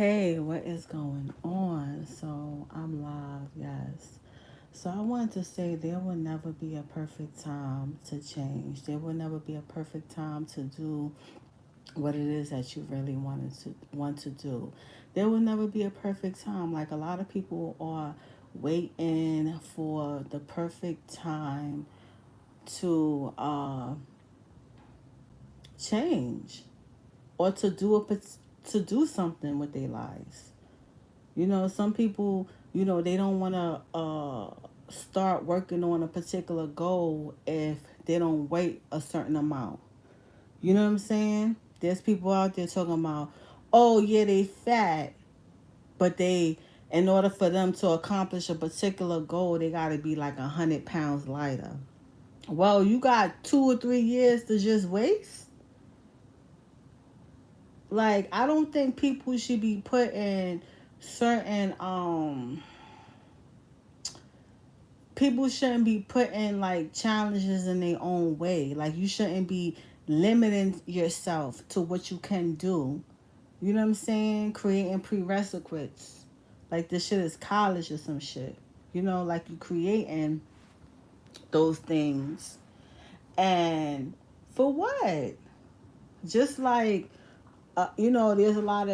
Hey, what is going on? So I'm live, yes. So I wanted to say there will never be a perfect time to change. There will never be a perfect time to do what it is that you really want to do. There will never be a perfect time. Like a lot of people are waiting for the perfect time to change or to do something with their lives. Some people, they don't want to start working on a particular goal if they don't wait a certain amount. You know what I'm saying? There's people out there talking about, oh, yeah, they fat, but in order for them to accomplish a particular goal, they got to be like 100 pounds lighter. Well, you got 2 or 3 years to just waste. Like, I don't think people should be putting certain people shouldn't be putting like challenges in their own way. Like you shouldn't be limiting yourself to what you can do. You know what I'm saying? Creating prerequisites. Like this shit is college or some shit. Like you creating those things. And for what? Just like there's a lot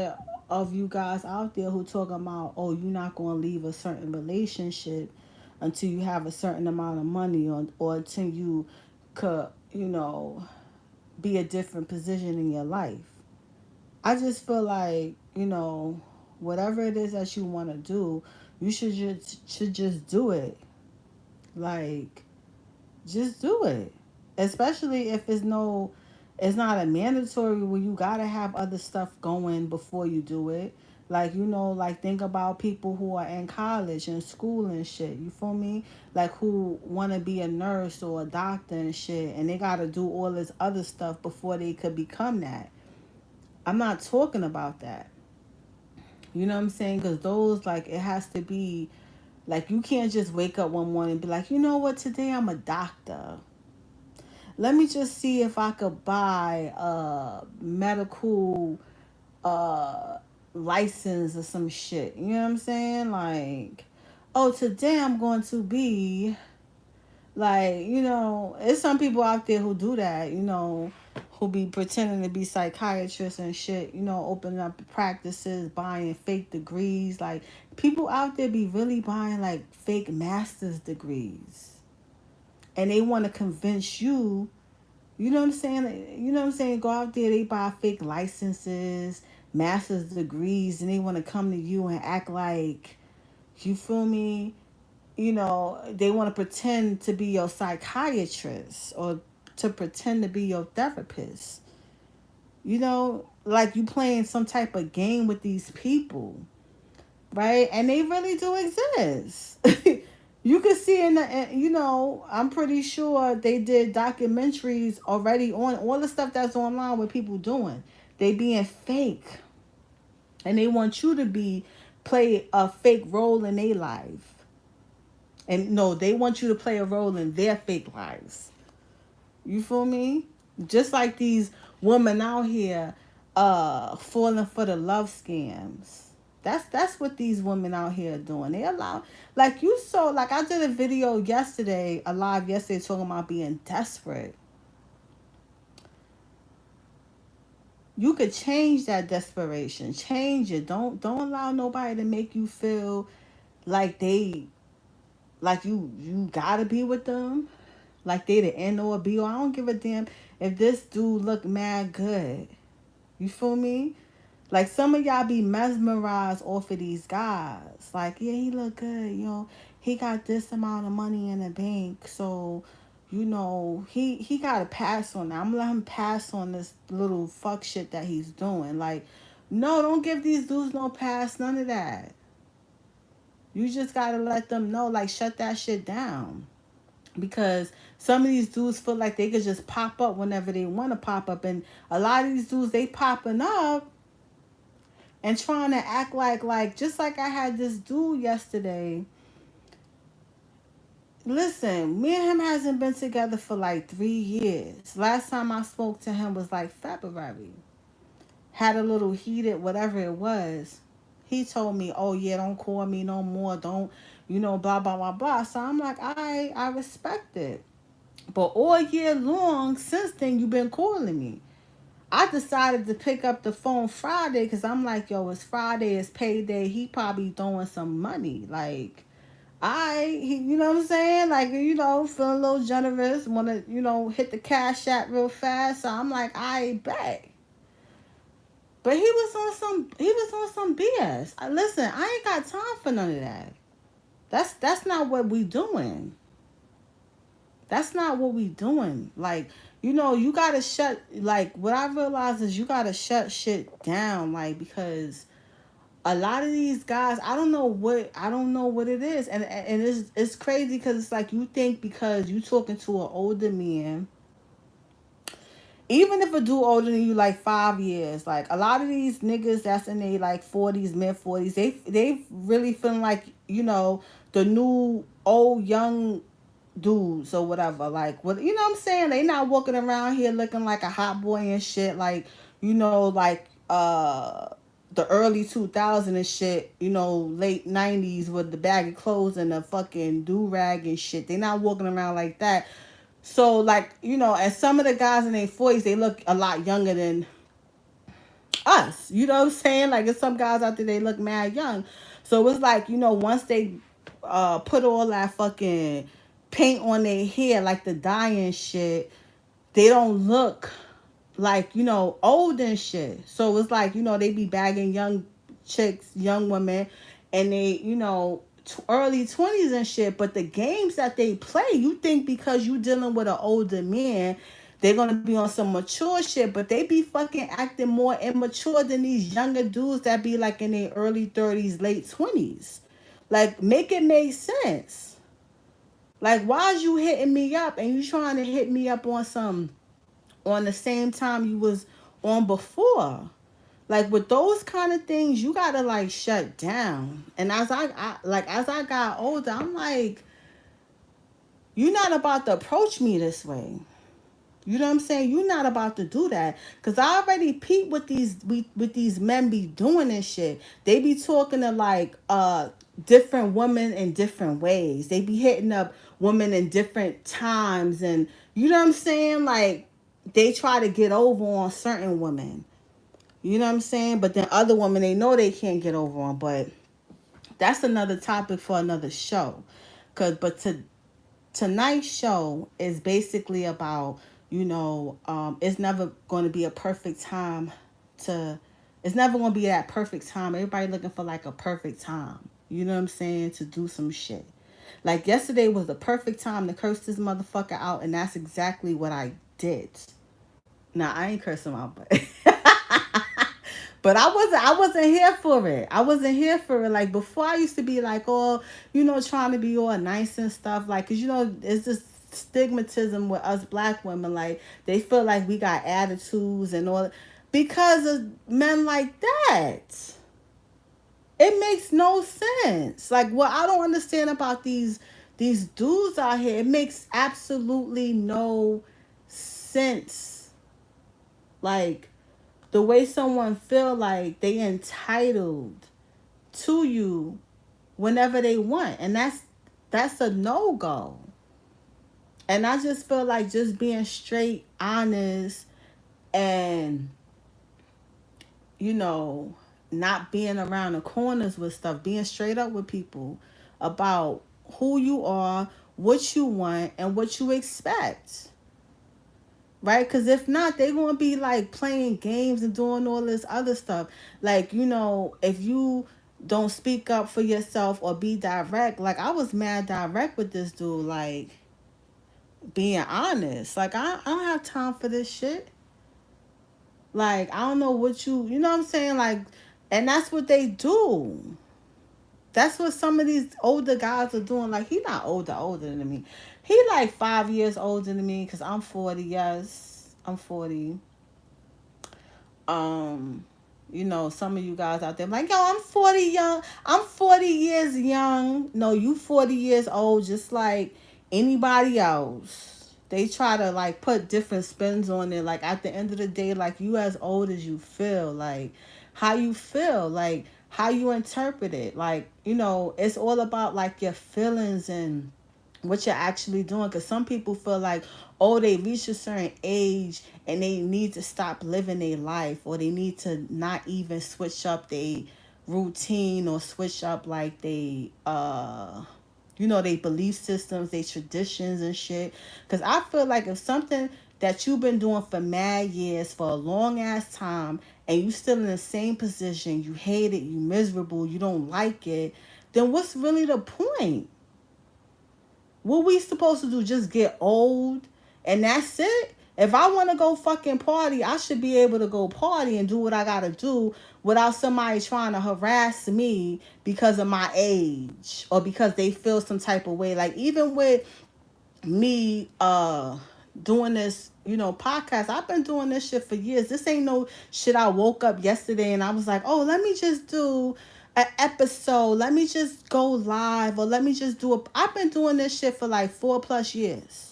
of you guys out there who talk about, oh, you're not going to leave a certain relationship until you have a certain amount of money or until you could, be a different position in your life. I just feel like, whatever it is that you want to do, you should just do it. Like, just do it. Especially if it's not a mandatory where you gotta have other stuff going before you do it. Like, like think about people who are in college and school and shit. You feel me? Like who wanna be a nurse or a doctor and shit, and they gotta do all this other stuff before they could become that. I'm not talking about that. You know what I'm saying? Because those, like, it has to be like you can't just wake up one morning and be like, you know what, today I'm a doctor. Let me just see if I could buy a medical uh license or some shit. You know what I'm saying? Like, oh, today I'm going to be like, it's some people out there who do that, who be pretending to be psychiatrists and shit, opening up practices, buying fake degrees. Like, people out there be really buying like fake master's degrees. And they want to convince you. You know what I'm saying? You know what I'm saying? Go out there, they buy fake licenses, master's degrees, and they want to come to you and act like, you feel me? They want to pretend to be your psychiatrist or to pretend to be your therapist. Like you playing some type of game with these people, right? And they really do exist. You can see I'm pretty sure they did documentaries already on all the stuff that's online with people doing. They being fake. And they want you to play a fake role in their life. And no, they want you to play a role in their fake lives. You feel me? Just like these women out here falling for the love scams. That's what these women out here are doing. They allow, like, you saw, like, I did a video yesterday, a live yesterday, talking about being desperate. You could change that desperation. Change it. Don't allow nobody to make you feel like you gotta be with them. Like they the end or be all. I don't give a damn if this dude look mad good. You feel me? Like some of y'all be mesmerized off of these guys. Like, yeah, he look good, he got this amount of money in the bank, so he gotta pass on that. I'm gonna let him pass on this little fuck shit that he's doing. Like, no, don't give these dudes no pass, none of that. You just gotta let them know, like, shut that shit down. Because some of these dudes feel like they could just pop up whenever they want to pop up, and a lot of these dudes, they popping up and trying to act like just like I had this dude yesterday. Listen, me and him hasn't been together for like 3 years. Last time I spoke to him was like February. Had a little heated whatever it was. He told me, oh yeah, don't call me no more. Don't, blah, blah, blah, blah. So I'm like, I respect it. But all year long, since then, you've been calling me. I decided to pick up the phone Friday because I'm like, yo, it's Friday, it's payday. He probably throwing some money. Like, you know what I'm saying? Like, feeling a little generous, want to, hit the cash app real fast. So I'm like, I bet. But he was on some BS. Listen, I ain't got time for none of that. That's not what we doing. That's not what we doing. Like, you gotta shut, like, what I realized is you gotta shut shit down, like, because a lot of these guys, I don't know what it is. And it's crazy because it's like you think because you talking to an older man, even if a dude older than you like 5 years, like a lot of these niggas that's in their like 40s, mid 40s, they really feeling like, the new old young dudes or whatever. Like, what, what I'm saying? They not walking around here looking like a hot boy and shit. Like, like the early 2000s and shit. Late 90s with the baggy clothes and the fucking do rag and shit. They not walking around like that. So, like, and some of the guys in their 40s, they look a lot younger than us. You know what I'm saying? Like, there's some guys out there, they look mad young. So it's like, once they put all that fucking paint on their hair, like the dye and shit, they don't look like, old and shit. So it's like, they be bagging young chicks, young women, and they, early 20s and shit. But the games that they play, you think because you dealing with an older man, they're gonna be on some mature shit, but they be fucking acting more immature than these younger dudes that be like in their early 30s, late 20s. Like, make it make sense. Like, why is you hitting me up and you trying to hit me up on the same time you was on before? Like, with those kind of things, you gotta like shut down. And as I got older, I'm like, you're not about to approach me this way. You know what I'm saying? You're not about to do that. Cause I already peeped with these men be doing this shit. They be talking to like different women in different ways. They be hitting up women in different times, and you know what I'm saying? Like, they try to get over on certain women. You know what I'm saying? But then other women, they know they can't get over on. But that's another topic for another show. Tonight's show is basically about, it's never going to be a perfect time to, it's never going to be that perfect time. Everybody looking for like a perfect time. You know what I'm saying? To do some shit. Like, yesterday was the perfect time to curse this motherfucker out, and that's exactly what I did. Now, I ain't cursing him out, but but I wasn't here for it. I wasn't here for it. Like, before, I used to be like, oh, trying to be all nice and stuff. Like, cause it's this stigmatism with us black women. Like, they feel like we got attitudes and all because of men like that. It makes no sense. Like, what I don't understand about these dudes out here, it makes absolutely no sense. Like, the way someone feel like they entitled to you whenever they want, and that's a no-go. And I just feel like just being straight honest and not being around the corners with stuff, being straight up with people about who you are, what you want, and what you expect. Right? Because if not, they're going to be like playing games and doing all this other stuff. Like, if you don't speak up for yourself or be direct, like, I was mad direct with this dude, like, being honest. Like, I don't have time for this shit. Like, I don't know what you know what I'm saying? Like, and that's what they do. That's what some of these older guys are doing. Like, he not older than me. He like 5 years older than me because I'm 40. Yes, I'm 40. Some of you guys out there like, yo, I'm 40 young. I'm 40 years young. No, you 40 years old, just like anybody else. They try to like put different spins on it. Like, at the end of the day, like, you as old as you feel. Like, how you feel. Like, how you interpret it. Like, you know, it's all about like your feelings and what you're actually doing. Because some people feel like, oh, they reach a certain age and they need to stop living their life, or they need to not even switch up their routine, or switch up like they you know, they belief systems, they traditions and shit. Because I feel like if something that you've been doing for mad years, for a long ass time, and you still in the same position, you hate it, you miserable, you don't like it, then what's really the point? What we supposed to do? Just get old and that's it? If I want to go fucking party, I should be able to go party and do what I gotta do without somebody trying to harass me because of my age, or because they feel some type of way. Like, even with me doing this, you know, podcast, I've been doing this shit for years. This ain't no shit I woke up yesterday and I was like, oh, let me just do an episode, let me just go live, or let me just do a. I've been doing this shit for like 4+ years.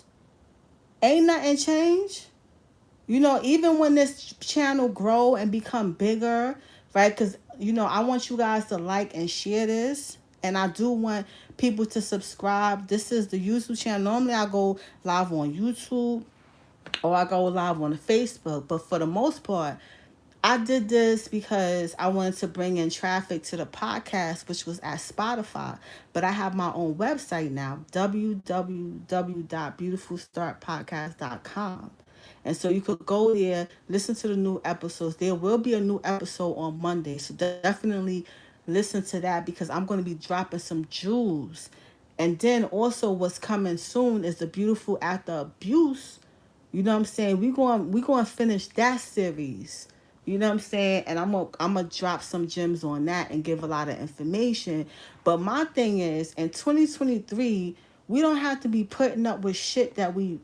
Ain't nothing changed. You know, even when this channel grow and become bigger, right? Because, you know, I want you guys to like and share this. And I do want people to subscribe. This is the YouTube channel. Normally I go live on YouTube, or I go live on Facebook. But for the most part, I did this because I wanted to bring in traffic to the podcast, which was at Spotify. But I have my own website now, www.beautifulstartpodcast.com. And so you could go there, listen to the new episodes. There will be a new episode on Monday. So definitely listen to that, because I'm going to be dropping some jewels. And then also what's coming soon is the Beautiful After Abuse. You know what I'm saying? We going to finish that series. You know what I'm saying? And I'm gonna drop some gems on that and give a lot of information. But my thing is, in 2023, we don't have to be putting up with shit that we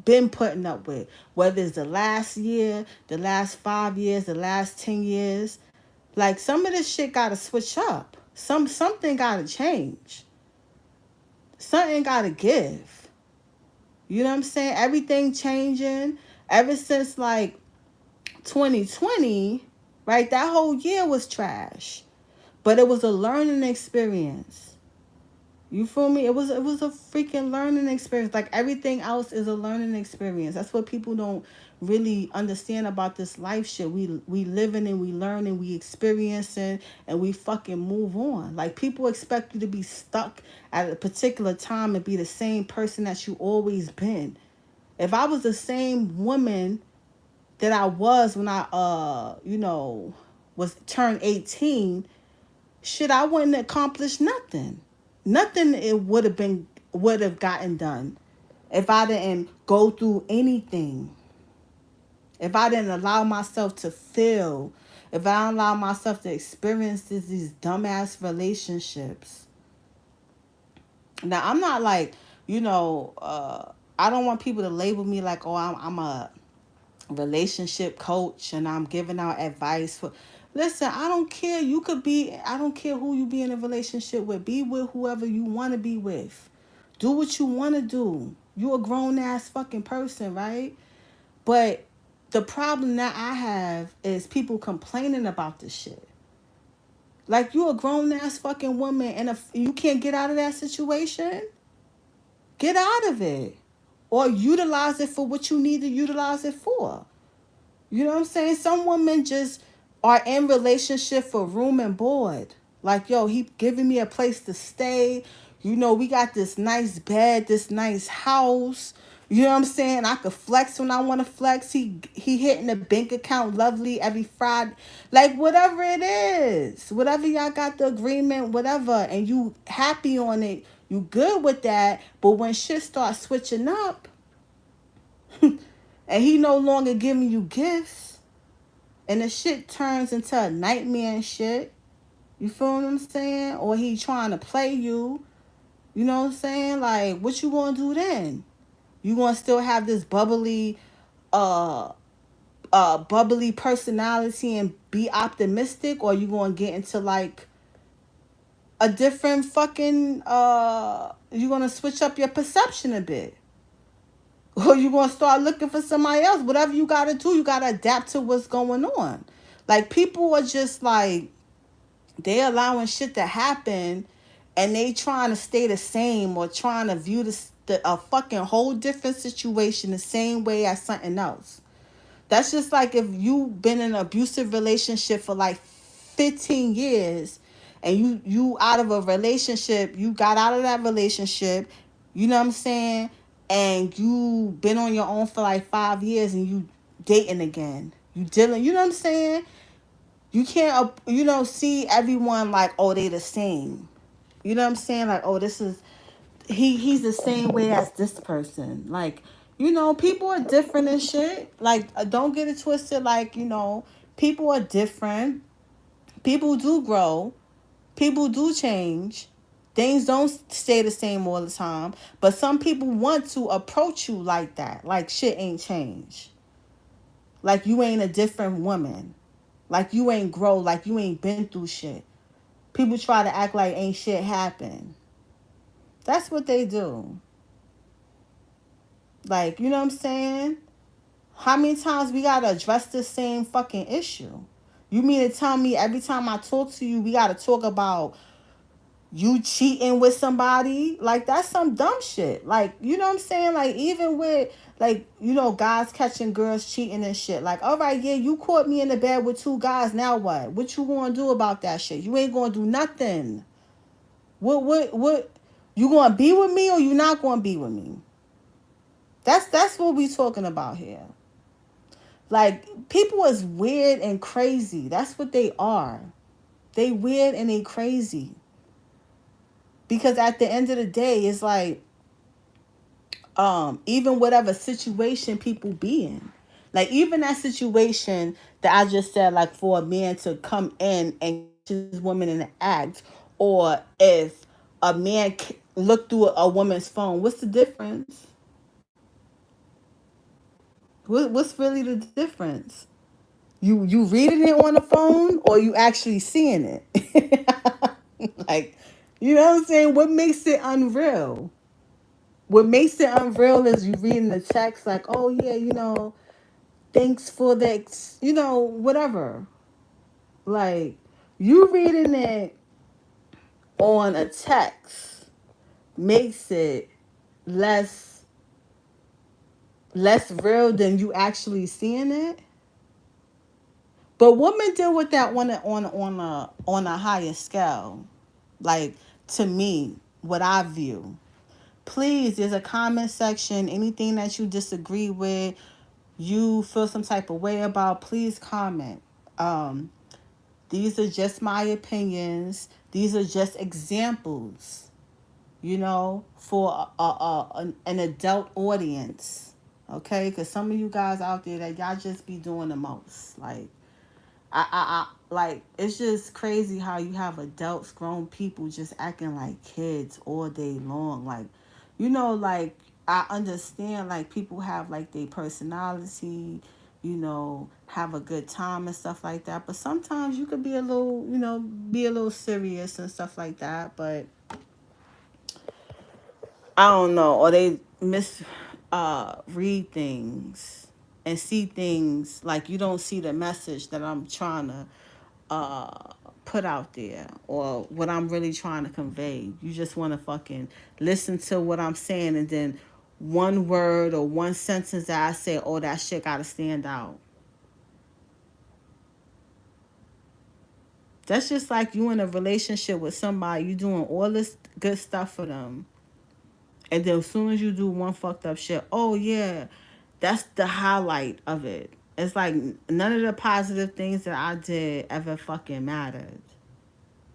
been putting up with. Whether it's the last year, the last 5 years, the last 10 years. Like, some of this shit gotta switch up. Something gotta change. Something gotta give. You know what I'm saying? Everything changing. Ever since like 2020, right? That whole year was trash. But it was a learning experience. You feel me? It was a freaking learning experience. Like, everything else is a learning experience. That's what people don't really understand about this life shit. We living and we learning, we experiencing, and we fucking move on. Like, people expect you to be stuck at a particular time and be the same person that you always been. If I was the same woman that I was when I you know, was turned 18, shit, I wouldn't accomplish nothing. Nothing it would have gotten done if I didn't go through anything. If I didn't allow myself to feel, if I don't allow myself to experience these dumbass relationships. Now, I'm not like, you know, I don't want people to label me like, oh, I'm a relationship coach and I'm giving out advice for. Listen, I don't care. I don't care who you be in a relationship with. Be with whoever you want to be with. Do what you want to do. You a grown ass fucking person, right? But the problem that I have is people complaining about this shit. Like, you a grown ass fucking woman, and if you can't get out of that situation, get out of it. Or utilize it for what you need to utilize it for. You know what I'm saying? Some women just are in relationship for room and board. Like, yo, he giving me a place to stay. You know, we got this nice bed, this nice house. You know what I'm saying? I could flex when I want to flex. He hitting the bank account lovely every Friday. Like, whatever it is. Whatever y'all got the agreement, whatever. And you happy on it. You good with that. But when shit starts switching up, and he no longer giving you gifts, and the shit turns into a nightmare and shit, you feel what I'm saying? Or he trying to play you, you know what I'm saying? Like, what you gonna do then? You gonna still have this bubbly personality and be optimistic, or you gonna get into like a different fucking you gonna switch up your perception a bit? Or you gonna start looking for somebody else? Whatever you gotta do, you gotta adapt to what's going on. Like, people are just like They allowing shit to happen, and they trying to stay the same or trying to view a fucking whole different situation the same way as something else. That's just like if you've been in an abusive relationship for like 15 years, and you out of a relationship, you got out of that relationship, you know what I'm saying? And you been on your own for like 5 years, and you dating again. You dealing, you know what I'm saying? You can't see everyone like, oh, they the same. You know what I'm saying? Like, oh, this is he's the same way as this person. Like, people are different and shit. Like, don't get it twisted. Like, people are different. People do grow. People do change. Things don't stay the same all the time. But some people want to approach you like that. Like, shit ain't changed. Like, you ain't a different woman. Like, you ain't grow. Like, you ain't been through shit. People try to act like ain't shit happen. That's what they do. Like, you know what I'm saying? How many times we gotta address the same fucking issue? You mean to tell me every time I talk to you, we gotta talk about you cheating with somebody? Like, that's some dumb shit. Like, you know what I'm saying? Like, even with, like, guys catching girls cheating and shit. Like, all right, yeah, you caught me in the bed with two guys. Now what? What you gonna do about that shit? You ain't gonna do nothing. What? You gonna be with me or you not gonna be with me? That's what we talking about here. Like, people is weird and crazy. That's what they are. They weird and they crazy. Because at the end of the day, it's like, even whatever situation people be in. Like, even that situation that I just said, like, for a man to come in and catch his woman in the act, or if a man look through a woman's phone, what's the difference? What's really the difference? You reading it on the phone or you actually seeing it? Like, you know what I'm saying? What makes it unreal? What makes it unreal is you reading the text like, oh yeah, thanks for the, whatever. Like, you reading it on a text makes it less less real than you actually seeing it. But women deal with that on a higher scale. Like, to me, what I view. Please, there's a comment section. Anything that you disagree with, you feel some type of way about, please comment. Um, these are just my opinions. These are just examples, for an adult audience. Okay? Because some of you guys out there that y'all just be doing the most. Like, like, it's just crazy how you have adults, grown people just acting like kids all day long. Like, like, I understand, like, people have, like, their personality, have a good time and stuff like that. But sometimes you could be a little, be a little serious and stuff like that. But I don't know. Or they read things and see things like you don't see the message that I'm trying to put out there, or what I'm really trying to convey. You just want to fucking listen to what I'm saying, and then one word or one sentence that I say, oh, that shit gotta stand out. That's just like you in a relationship with somebody, you doing all this good stuff for them, and then as soon as you do one fucked up shit, oh yeah, that's the highlight of it. It's like none of the positive things that I did ever fucking mattered.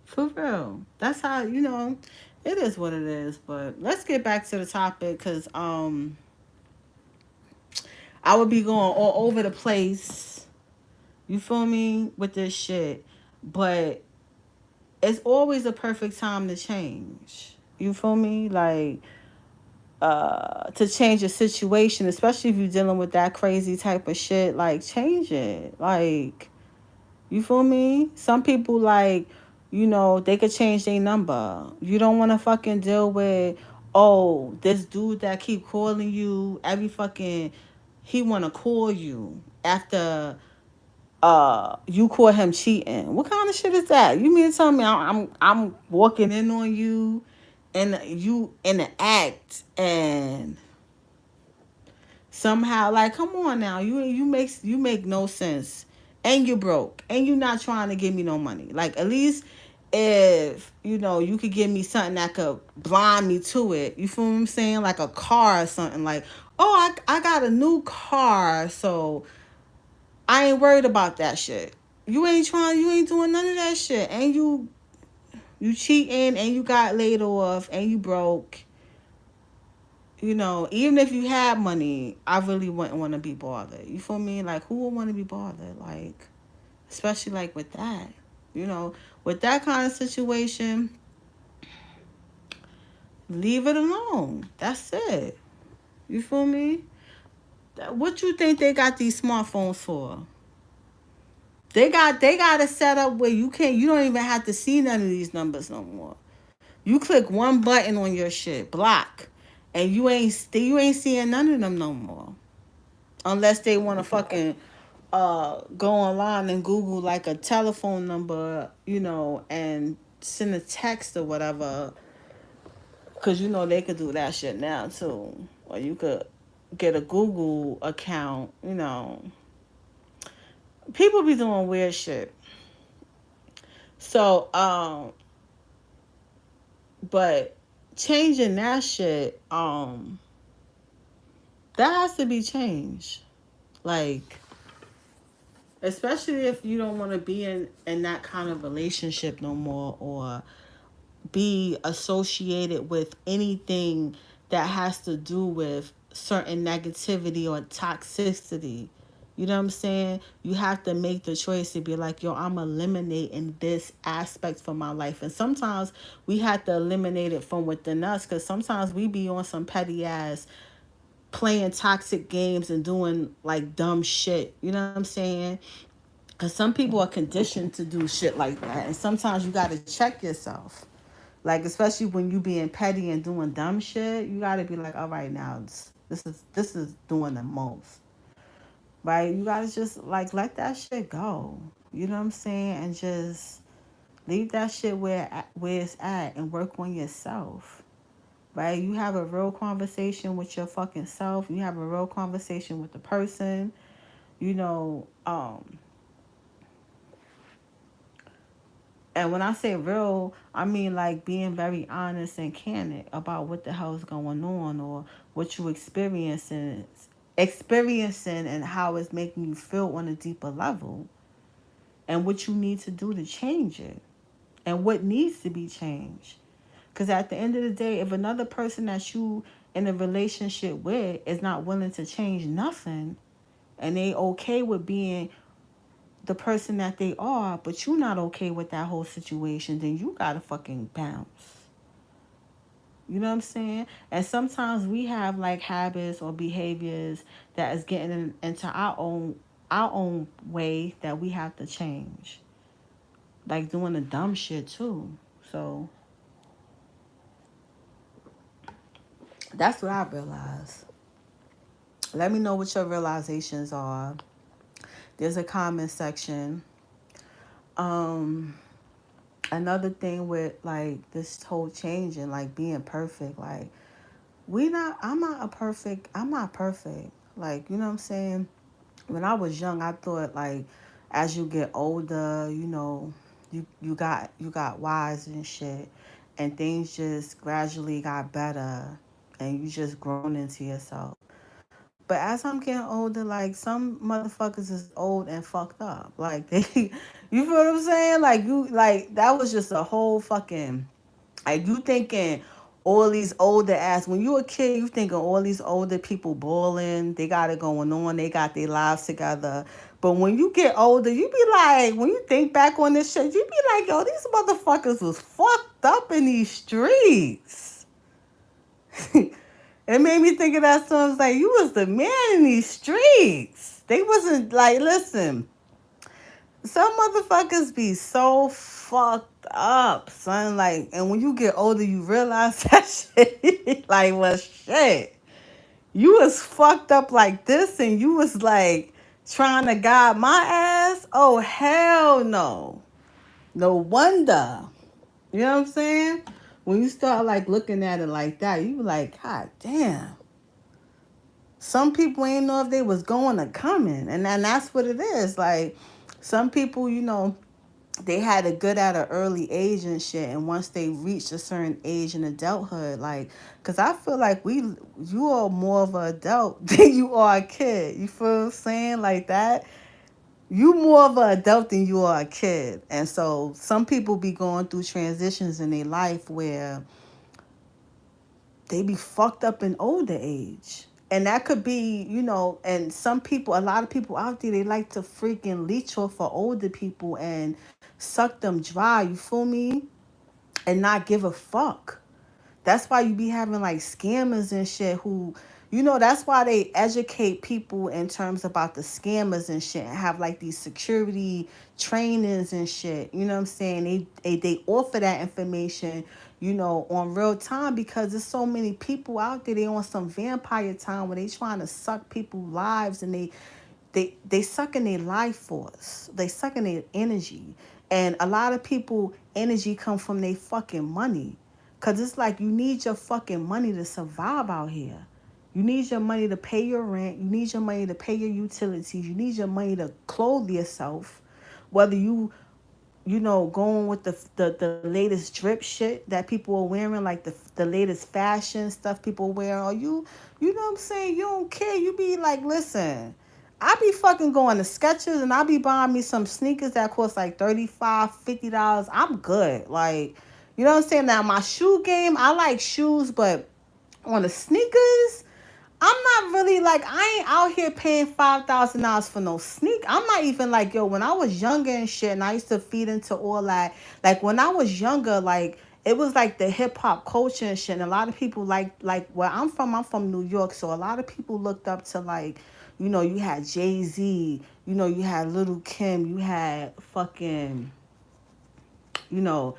For real. That's how, it is what it is. But let's get back to the topic, because I would be going all over the place. You feel me? With this shit. But it's always a perfect time to change. You feel me? Like, to change a situation, especially if you're dealing with that crazy type of shit, like, change it. Like, you feel me? Some people, like, they could change their number. You don't want to fucking deal with, oh, this dude that keep calling you every fucking, he want to call you after you caught him cheating. What kind of shit is that? You mean to tell me I'm walking in on you and you in the act and somehow like come on now, you make no sense. And you broke and you not trying to give me no money. Like at least if you could give me something that could blind me to it. You feel what I'm saying? Like a car or something like, oh, I got a new car, so I ain't worried about that shit. You ain't doing none of that shit. And you cheating and you got laid off and you broke. Even if you had money, I really wouldn't want to be bothered. You feel me? Like who would want to be bothered? Like, especially like with that. You know, with that kind of situation, leave it alone. That's it. You feel me? What you think they got these smartphones for? They got a setup where you don't even have to see none of these numbers no more. You click one button on your shit, block, and you ain't seeing none of them no more. Unless they want to fucking go online and Google like a telephone number, and send a text or whatever. Cause they could do that shit now too. Or you could get a Google account. People be doing weird shit. So, but changing that shit, that has to be changed. Like, especially if you don't want to be in that kind of relationship no more, or be associated with anything that has to do with certain negativity or toxicity. You know what I'm saying? You have to make the choice to be like, yo, I'm eliminating this aspect from my life. And sometimes we have to eliminate it from within us, because sometimes we be on some petty ass playing toxic games and doing like dumb shit. You know what I'm saying? Because some people are conditioned to do shit like that. And sometimes you got to check yourself. Like, especially when you being petty and doing dumb shit, you got to be like, all right, now, this is doing the most. Right? You got to just, like, let that shit go. You know what I'm saying? And just leave that shit where it's at and work on yourself. Right? You have a real conversation with your fucking self. You have a real conversation with the person. You know, and when I say real, I mean like being very honest and candid about what the hell's going on, or what you experiencing and how it's making you feel on a deeper level, and what you need to do to change it, and what needs to be changed. Because at the end of the day, if another person that you in a relationship with is not willing to change nothing, and they okay with being the person that they are, but you're not okay with that whole situation, then you gotta fucking bounce. You know what I'm saying? And sometimes we have like habits or behaviors that is getting into our own way that we have to change. Like doing the dumb shit too. So that's what I realized. Let me know what your realizations are. There's a comment section. Um Another thing with like this whole changing, like being perfect, like I'm not perfect. Like, you know what I'm saying? When I was young, I thought like as you get older, you got wise and shit, and things just gradually got better, and you just grown into yourself. But as I'm getting older, like some motherfuckers is old and fucked up. Like they, you feel what I'm saying? Like that was just a whole fucking, like you thinking all these older ass, when you a kid, you thinking all these older people balling, they got it going on, they got their lives together. But when you get older, you be like, when you think back on this shit, you be like, yo, these motherfuckers was fucked up in these streets. It made me think of that song. It's like, you was the man in these streets. They wasn't like, listen, some motherfuckers be so fucked up, son. Like, and when you get older, you realize that shit. Like, well, shit. You was fucked up like this, and you was like Trying to guide my ass? Oh, hell no. No wonder. You know what I'm saying? When you start like looking at it like that, you be like, God damn. Some people ain't know if they was going or coming. And then that's what it is. Like, some people, they had it good at an early age and shit. And once they reached a certain age in adulthood, like, because I feel like you are more of an adult than you are a kid. You feel what I'm saying? Like that. You more of an adult than you are a kid. And so some people be going through transitions in their life where they be fucked up in older age. And that could be, and some people, a lot of people out there, they like to freaking leech off for older people and suck them dry, you feel me? And not give a fuck. That's why you be having like scammers and shit who, that's why they educate people in terms about the scammers and shit and have like these security trainings and shit. You know what I'm saying? They offer that information, on real time because there's so many people out there. They on some vampire time where they trying to suck people's lives and they sucking their life force. They sucking their energy. And a lot of people energy come from their fucking money. Cause it's like you need your fucking money to survive out here. You need your money to pay your rent. You need your money to pay your utilities. You need your money to clothe yourself. Whether going with the latest drip shit that people are wearing, like the latest fashion stuff people wear, or you know what I'm saying, you don't care. You be like, listen, I be fucking going to Skechers and I be buying me some sneakers that cost like $35, $50. I'm good. Like, you know what I'm saying? Now my shoe game, I like shoes, but on the sneakers, I'm not really like, I ain't out here paying $5,000 for no sneak. I'm not even like, yo, when I was younger and shit and I used to feed into all that, like when I was younger, like it was like the hip hop culture and shit. And a lot of people like where I'm from New York. So a lot of people looked up to like, you had Jay-Z, you had Little Kim, you had fucking, you know,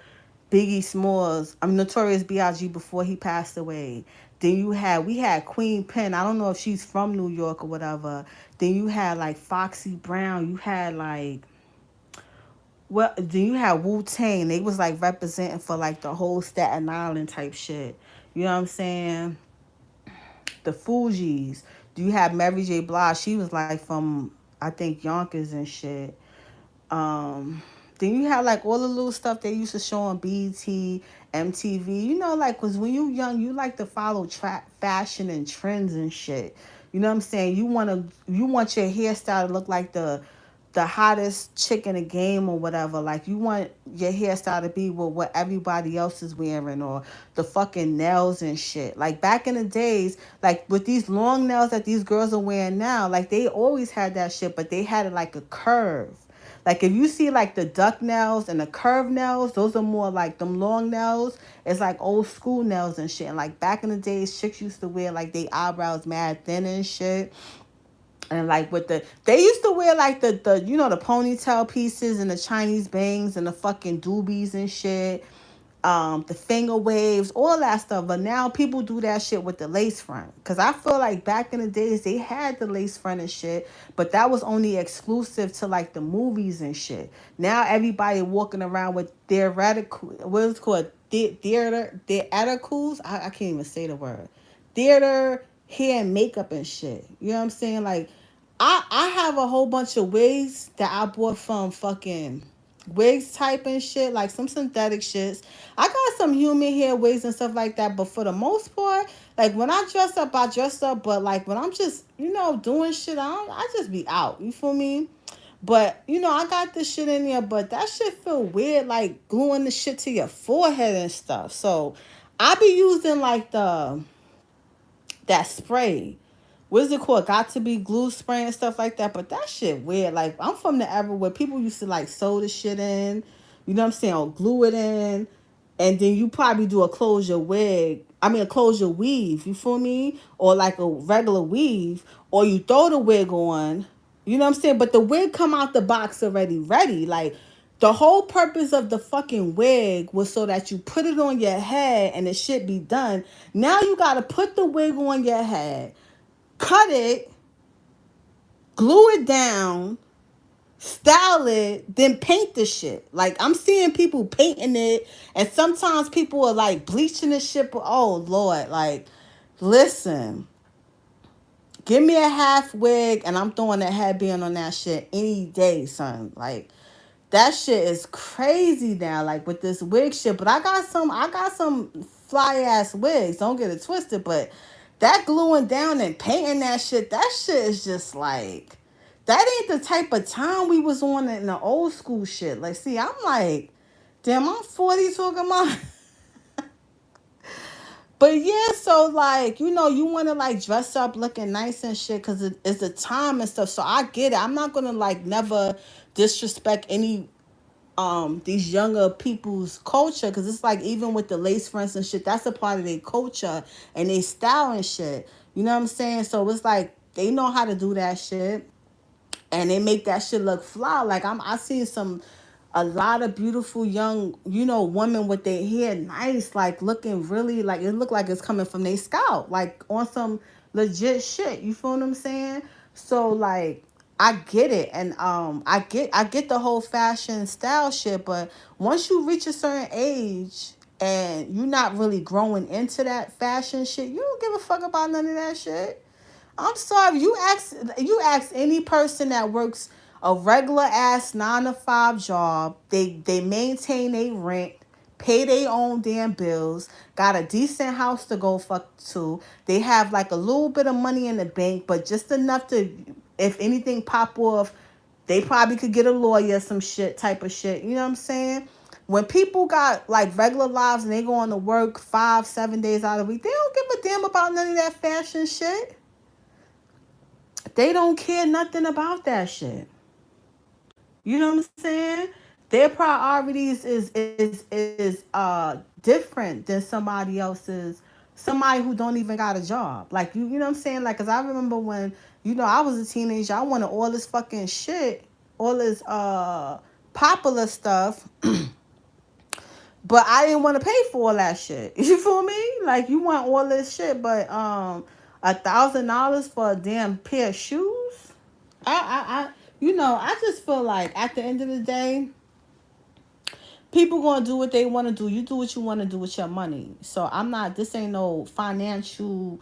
Biggie Smalls, I'm Notorious B.I.G. before he passed away. Then we had Queen Pen. I don't know if she's from New York or whatever. Then you had like Foxy Brown. You had like, well, then you had Wu Tang. They was like representing for like the whole Staten Island type shit. You know what I'm saying? The Fugees. Do you have Mary J. Blige? She was like from, I think, Yonkers and shit. Um, then you have like all the little stuff they used to show on BET, MTV. Like, cause when you young, you like to follow fashion and trends and shit. You know what I'm saying? You want your hairstyle to look like the hottest chick in the game or whatever. Like you want your hairstyle to be with what everybody else is wearing or the fucking nails and shit. Like back in the days, like with these long nails that these girls are wearing now, like they always had that shit, but they had it like a curve. Like if you see like the duck nails and the curved nails, those are more like them long nails. It's like old school nails and shit. And like back in the days, chicks used to wear like they eyebrows mad thin and shit. And like they used to wear like the ponytail pieces and the Chinese bangs and the fucking doobies and shit, the finger waves, all that stuff. But now people do that shit with the lace front. Cause I feel like back in the days they had the lace front and shit, but that was only exclusive to like the movies and shit. Now everybody walking around with theoretical, what is it called, theatricals. I can't even say the word. Theater hair and makeup and shit. You know what I'm saying? Like I have a whole bunch of wigs that I bought from fucking wigs type and shit, like some synthetic shits. I got some human hair wigs and stuff like that, but for the most part, like when I dress up, I dress up. But like when I'm just, doing shit, I just be out. You feel me? But I got this shit in there, but that shit feel weird, like gluing the shit to your forehead and stuff. So I be using like that spray. What is it called? Got to be glue spray and stuff like that. But that shit weird. Like I'm from the era where people used to like sew the shit in. You know what I'm saying? Or glue it in. And then you probably do a closure wig. I mean a closure weave. You feel me? Or like a regular weave. Or you throw the wig on. You know what I'm saying? But the wig come out the box already ready. Like the whole purpose of the fucking wig was so that you put it on your head and it should be done. Now you gotta put the wig on your head, cut it, glue it down, style it, then paint the shit. Like, I'm seeing people painting it, and sometimes people are like bleaching the shit. Oh Lord, like, listen, give me a half wig and I'm throwing a headband on that shit any day, son. Like, that shit is crazy now, like with this wig shit. But I got some fly ass wigs. Don't get it twisted, but that gluing down and painting that shit is just like, that ain't the type of time we was on in the old school shit. Like, see, I'm like, damn, I'm 40 talking about. But yeah, so like, you want to like dress up looking nice and shit because it's the time and stuff. So I get it. I'm not gonna like never disrespect any these younger people's culture, because it's like, even with the lace fronts and shit, that's a part of their culture and their style and shit. You know what I'm saying? So it's like they know how to do that shit, and they make that shit look fly. Like, I see a lot of beautiful young, women with their hair nice, like looking really like it look like it's coming from their scalp, like on some legit shit. You feel what I'm saying? So like, I get it, and I get the whole fashion style shit, but once you reach a certain age and you're not really growing into that fashion shit, you don't give a fuck about none of that shit. I'm sorry. You ask any person that works a regular ass 9 to 5 job. They maintain their rent, pay their own damn bills, got a decent house to go fuck to. They have like a little bit of money in the bank, but just enough to, if anything pop off, they probably could get a lawyer, some shit type of shit. You know what I'm saying? When people got like regular lives and they go on to work 5, 7 days out of the week, they don't give a damn about none of that fashion shit. They don't care nothing about that shit. You know what I'm saying? Their priorities is different than somebody else's. Somebody who don't even got a job. Like, you know what I'm saying? Like, cause I remember when, I was a teenager, I wanted all this fucking shit, all this popular stuff, but I didn't want to pay for all that shit. You feel me? Like, you want all this shit, but $1,000 for a damn pair of shoes? I just feel like at the end of the day, people gonna do what they want to do. You do what you want to do with your money. So I'm not. This ain't no financial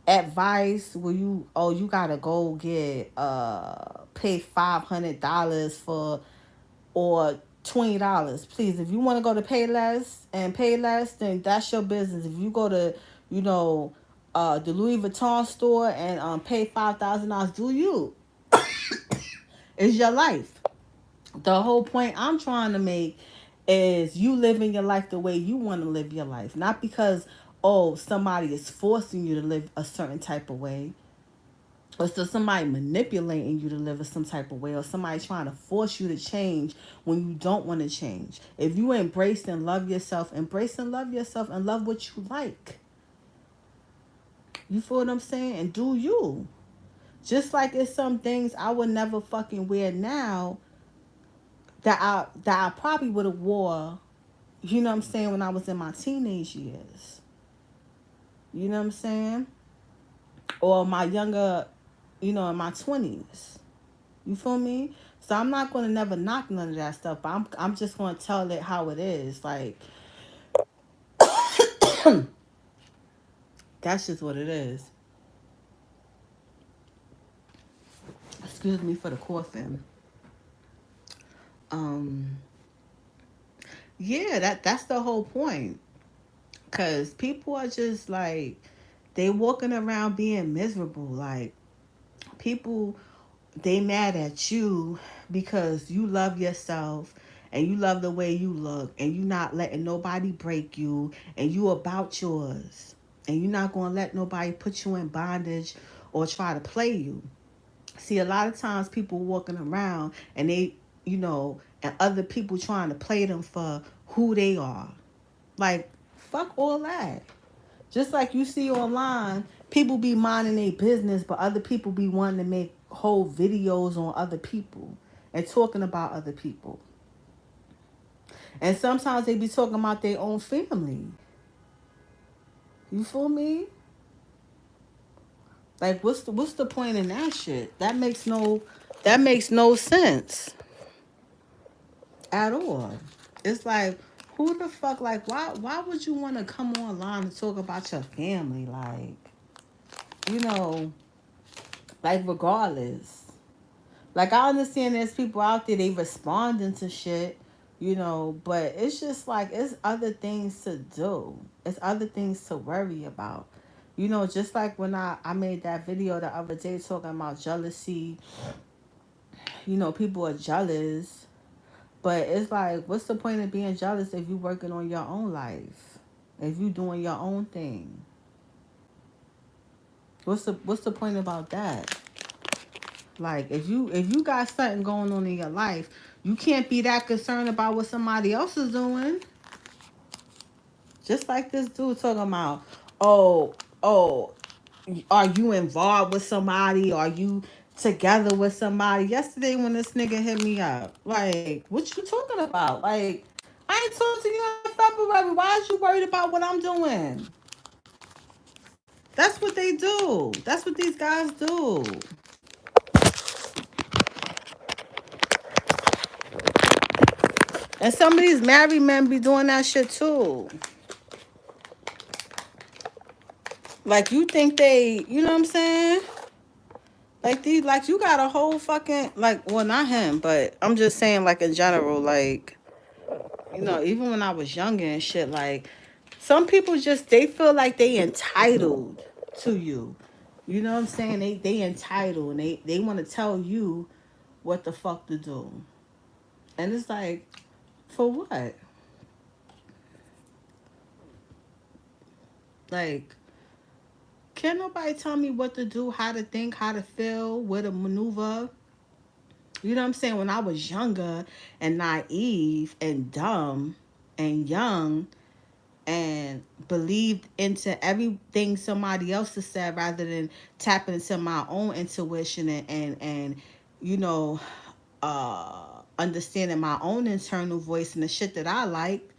advice where you gotta go get pay $500 for, or $20. Please, if you want to go to pay less, then that's your business. If you go to, you know, the Louis Vuitton store and pay $5,000, do you? It's your life. The whole point I'm trying to make is you living your life the way you want to live your life, not because, oh, somebody is forcing you to live a certain type of way, or so somebody manipulating you to live a some type of way, or somebody trying to force you to change when you don't want to change. If you embrace and love yourself, and love what you like. You feel what I'm saying? And do you. Just like it's some things I would never fucking wear now that I probably would have wore, you know what I'm saying, when I was in my teenage years. You know what I'm saying? Or my younger, in my 20s. You feel me? So I'm not going to never knock none of that stuff, but I'm just going to tell it how it is. Like, that's just what it is. Excuse me for the coughing. Um, yeah, that's the whole point. Cause people are just like, they walking around being miserable. Like, people, they mad at you because you love yourself and you love the way you look, and you not letting nobody break you, and you about yours, and you're not going to let nobody put you in bondage or try to play you. See, a lot of times people walking around and they, and other people trying to play them for who they are. Like, fuck all that. Just like you see online, people be minding their business, but other people be wanting to make whole videos on other people and talking about other people. And sometimes they be talking about their own family. You feel me? Like, what's the point in that shit? That makes no sense at all. It's like, who the fuck, like, why would you want to come online and talk about your family? Like, you know, like, regardless. Like, I understand there's people out there, they responding to shit, but it's just like, it's other things to do. It's other things to worry about. Just like when I made that video the other day talking about jealousy, people are jealous. But it's like, what's the point of being jealous if you working on your own life? If you doing your own thing? What's the point about that? Like, if you got something going on in your life, you can't be that concerned about what somebody else is doing. Just like this dude talking about, oh, are you involved with somebody? Are you together with somebody? Yesterday when this nigga hit me up, like, what you talking about? Like, I ain't talking to you in February. Why is you worried about what I'm doing? That's what they do. That's what these guys do. And some of these married men be doing that shit too. Like, you think you know what I'm saying? Like, you got a whole fucking, like, well, not him, but I'm just saying, like, in general, like, even when I was younger and shit, like, some people just, they feel like they entitled to you. You know what I'm saying? They entitled, and they want to tell you what the fuck to do. And it's like, for what? Like, can't nobody tell me what to do, how to think, how to feel, where to maneuver. You know what I'm saying? When I was younger and naive and dumb and young and believed into everything somebody else has said rather than tapping into my own intuition and you know, understanding my own internal voice and the shit that I like.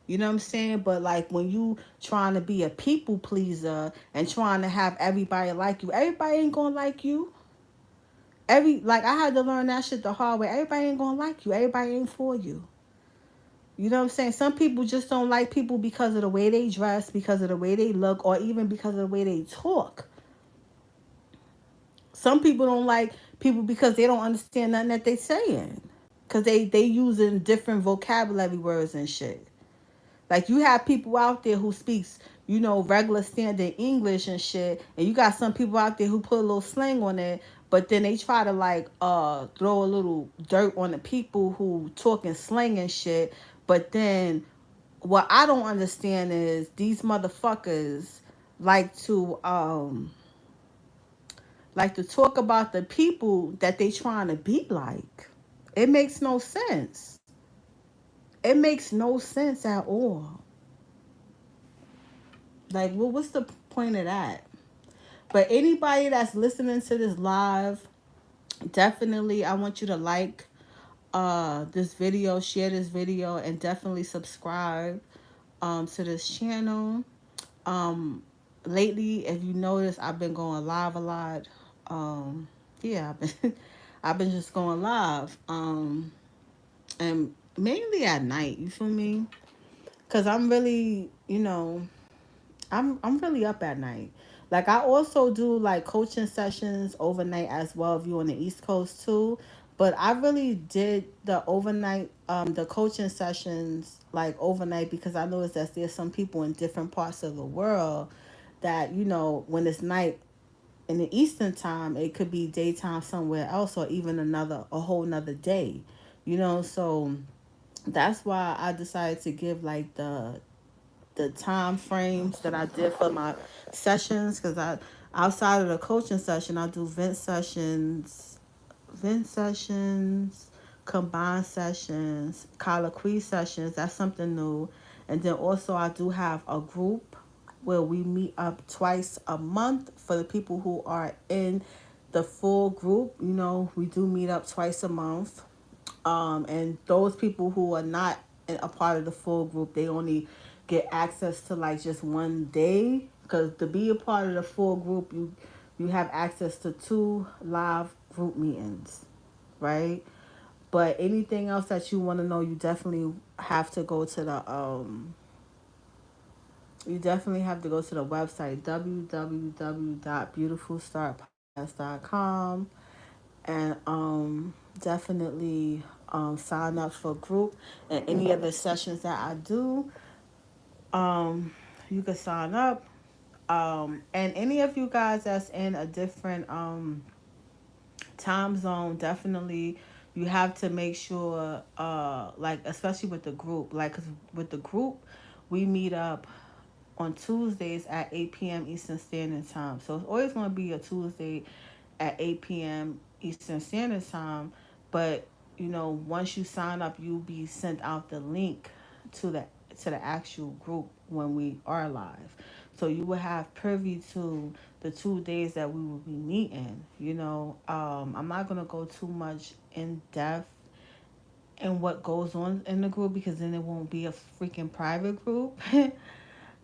You know what I'm saying? But like, when you trying to be a people pleaser and trying to have everybody like you, everybody ain't gonna like you. Like, I had to learn that shit the hard way. Everybody ain't gonna like you. Everybody ain't for you. You know what I'm saying? Some people just don't like people because of the way they dress, because of the way they look, or even because of the way they talk. Some people don't like people because they don't understand nothing that they saying. Because they using different vocabulary words and shit. Like, you have people out there who speaks, regular standard English and shit, and you got some people out there who put a little slang on it, but then they try to, like, throw a little dirt on the people who talking slang and shit. But then what I don't understand is these motherfuckers like to talk about the people that they trying to be like. It makes no sense. It makes no sense at all. Like, well, what's the point of that? But anybody that's listening to this live, definitely I want you to like this video, share this video, and definitely subscribe to this channel. Lately, if you notice, I've been going live a lot. Yeah, I've been just going live. And mainly at night, you feel me? Cause I'm really, I'm really up at night. Like, I also do like coaching sessions overnight as well if you're on the East Coast too. But I really did the overnight the coaching sessions like overnight because I noticed that there's some people in different parts of the world that, when it's night in the Eastern time, it could be daytime somewhere else or even a whole nother day. So that's why I decided to give like the time frames that I did for my sessions, because I outside of the coaching session I do vent sessions, combined sessions, colloquy sessions. That's something new. And then also I do have a group where we meet up twice a month for the people who are in the full group. We do meet up twice a month. And those people who are not a part of the full group, they only get access to like just one day. Because to be a part of the full group, you have access to 2 live group meetings, right? But anything else that you want to know, have to go to the you definitely have to go to the website www.beautifulstartpodcast.com and definitely sign up for group and any other sessions that I do. Um, you can sign up. And any of you guys that's in a different time zone, definitely you have to make sure like especially with the group, like 'cause with the group we meet up on Tuesdays at 8 p.m. Eastern Standard Time. So it's always going to be a Tuesday at 8 p.m. Eastern Standard Time. But once you sign up, you'll be sent out the link to the to the actual group when we are live. So you will have privy to the 2 days that we will be meeting. I'm not gonna go too much in depth in what goes on in the group because then it won't be a freaking private group.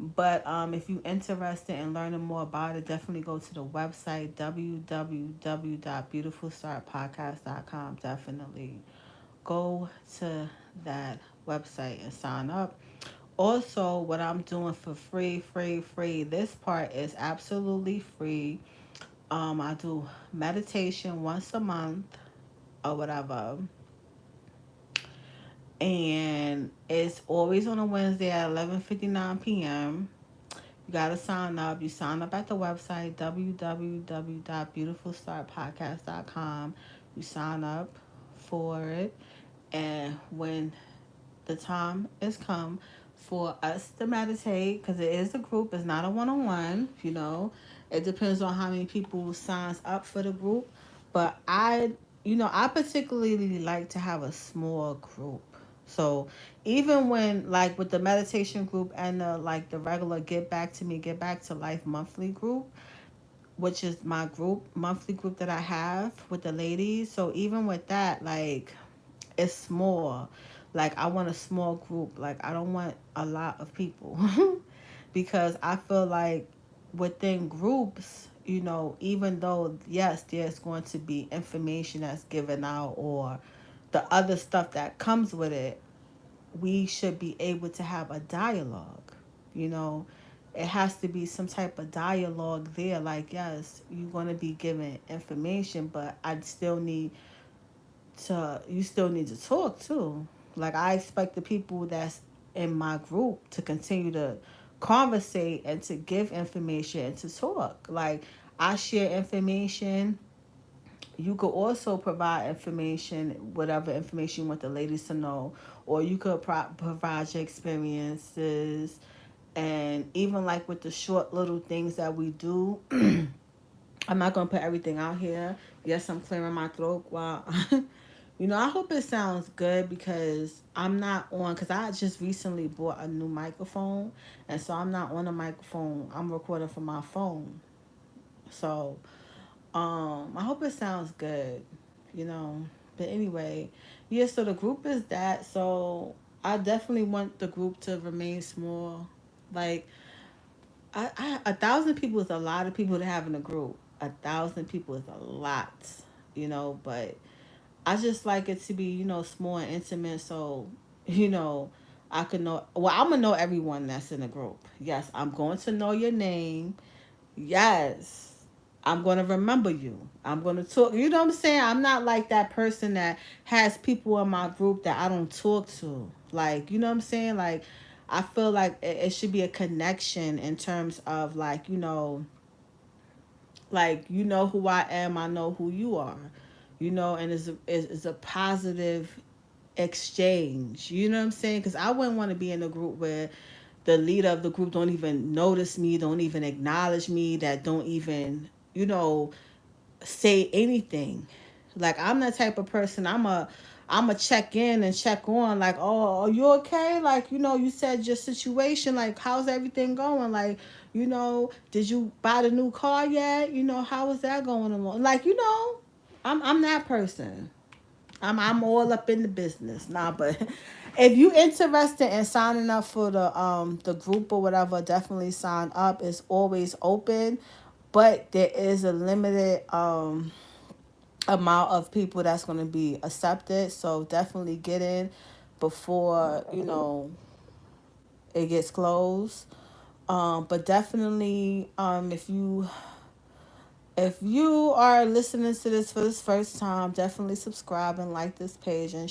But if you're interested in learning more about it, definitely go to the website www.beautifulstartpodcast.com. Definitely go to that website and sign up. Also, what I'm doing for free, free. This part is absolutely free. I do meditation once a month or whatever, and it's always on a Wednesday at 11:59 p.m. You gotta sign up. You sign up at the website www.beautifulstartpodcast.com. You sign up for it, and when the time is come for us to meditate, because it is a group, it's not a one-on-one. It depends on how many people signs up for the group. But I particularly like to have a small group. So even when like with the meditation group and the regular get back to life monthly group, which is my monthly group that I have with the ladies. So even with that, like it's small. Like I want a small group. Like I don't want a lot of people because I feel like within groups, even though yes, there's going to be information that's given out or the other stuff that comes with it, we should be able to have a dialogue. You know, it has to be some type of dialogue there. Like, yes, you're going to be given information, but you still need to talk too. Like, I expect the people that's in my group to continue to conversate and to give information and to talk. Like, I share information. You could also provide information, whatever information you want the ladies to know, or you could provide your experiences. And even like with the short little things that we do, I'm not going to put everything out here. Yes, I'm clearing my throat while. I hope it sounds good because I'm not on, because I just recently bought a new microphone. And so I'm not on a microphone. I'm recording from my phone. So I hope it sounds good, you know. But anyway, yeah, so the group is that. So I definitely want the group to remain small. Like, 1,000 people is a lot of people to have in a group. 1,000 people is a lot, but I just like it to be, small and intimate so, you know, I can know. Well, I'm going to know everyone that's in the group. Yes, I'm going to know your name. Yes. I'm going to remember you. I'm going to talk. You know what I'm saying? I'm not like that person that has people in my group that I don't talk to. Like, you know what I'm saying? Like, I feel like it should be a connection in terms of, like, you know who I am, I know who you are. And it's a positive exchange. You know what I'm saying? Because I wouldn't want to be in a group where the leader of the group don't even notice me, don't even acknowledge me, that don't even, say anything. Like I'm that type of person. I'm a check in and check on. Like, oh, are you okay? Like, you said your situation. Like, how's everything going? Like, did you buy the new car yet? How is that going along? Like, I'm that person. I'm all up in the business. Nah, but if you interested in signing up for the group or whatever, definitely sign up. It's always open. but there is a limited amount of people that's going to be accepted. So definitely get in before it gets closed. But definitely, if you are listening to this for this first time, definitely subscribe and like this page and